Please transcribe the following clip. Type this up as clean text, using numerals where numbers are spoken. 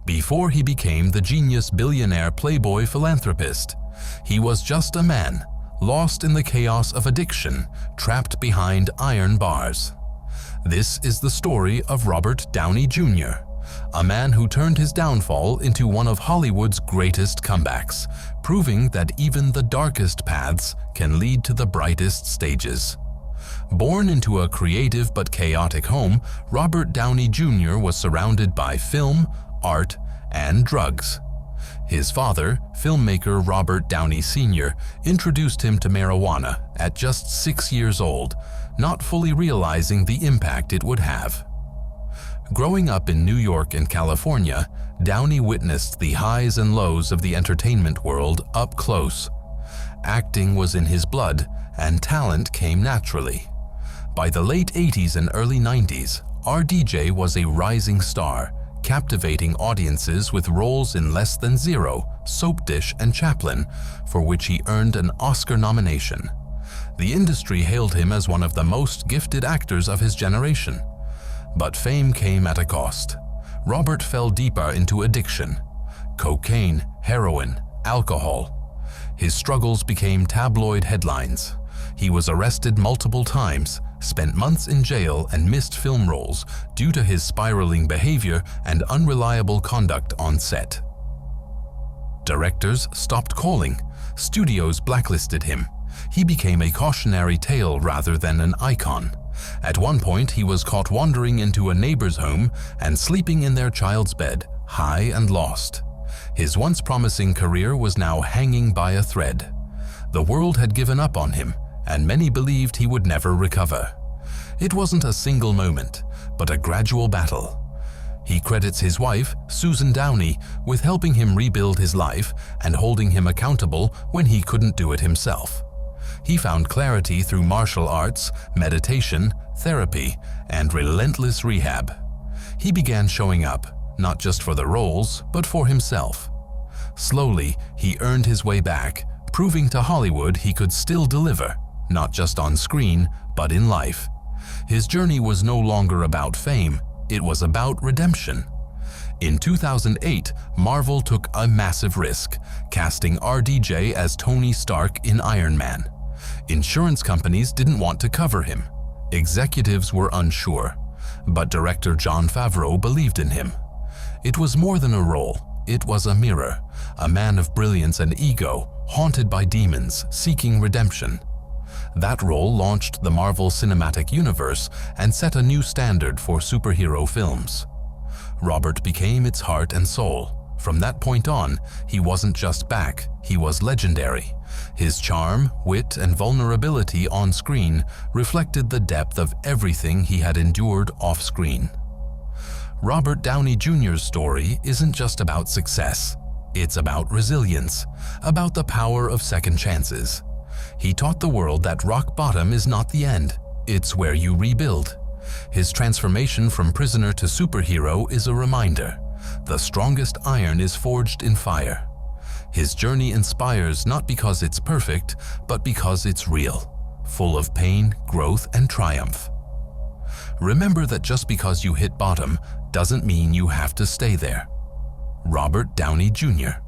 Before he became the genius billionaire playboy philanthropist, he was just a man, lost in the chaos of addiction, trapped behind iron bars. This is the story of Robert Downey Jr., a man who turned his downfall into one of Hollywood's greatest comebacks, proving that even the darkest paths can lead to the brightest stages. Born into a creative but chaotic home, Robert Downey Jr. was surrounded by film, art, and drugs. His father, filmmaker Robert Downey Sr., introduced him to marijuana at just 6 years old, not fully realizing the impact it would have. Growing up in New York and California, Downey witnessed the highs and lows of the entertainment world up close. Acting was in his blood, and talent came naturally. By the late 80s and early 90s, RDJ was a rising star, captivating audiences with roles in Less Than Zero, Soap Dish, and Chaplin, for which he earned an Oscar nomination. The industry hailed him as one of the most gifted actors of his generation. But fame came at a cost. Robert fell deeper into addiction: cocaine, heroin, alcohol. His struggles became tabloid headlines. He was arrested multiple times, spent months in jail, and missed film roles due to his spiraling behavior and unreliable conduct on set. Directors stopped calling. Studios blacklisted him. He became a cautionary tale rather than an icon. At one point, he was caught wandering into a neighbor's home and sleeping in their child's bed, high and lost. His once promising career was now hanging by a thread. The world had given up on him, and many believed he would never recover. It wasn't a single moment, but a gradual battle. He credits his wife, Susan Downey, with helping him rebuild his life and holding him accountable when he couldn't do it himself. He found clarity through martial arts, meditation, therapy, and relentless rehab. He began showing up, not just for the roles, but for himself. Slowly, he earned his way back, proving to Hollywood he could still deliver, not just on screen, but in life. His journey was no longer about fame, it was about redemption. In 2008, Marvel took a massive risk, casting RDJ as Tony Stark in Iron Man. Insurance companies didn't want to cover him. Executives were unsure, but director Jon Favreau believed in him. It was more than a role, it was a mirror, a man of brilliance and ego, haunted by demons, seeking redemption. That role launched the Marvel Cinematic Universe and set a new standard for superhero films. Robert became its heart and soul. From that point on, he wasn't just back, he was legendary. His charm, wit, and vulnerability on screen reflected the depth of everything he had endured off-screen. Robert Downey Jr.'s story isn't just about success. It's about resilience, about the power of second chances. He taught the world that rock bottom is not the end, it's where you rebuild. His transformation from prisoner to superhero is a reminder. The strongest iron is forged in fire. His journey inspires not because it's perfect, but because it's real, full of pain, growth, and triumph. Remember that just because you hit bottom doesn't mean you have to stay there. Robert Downey Jr.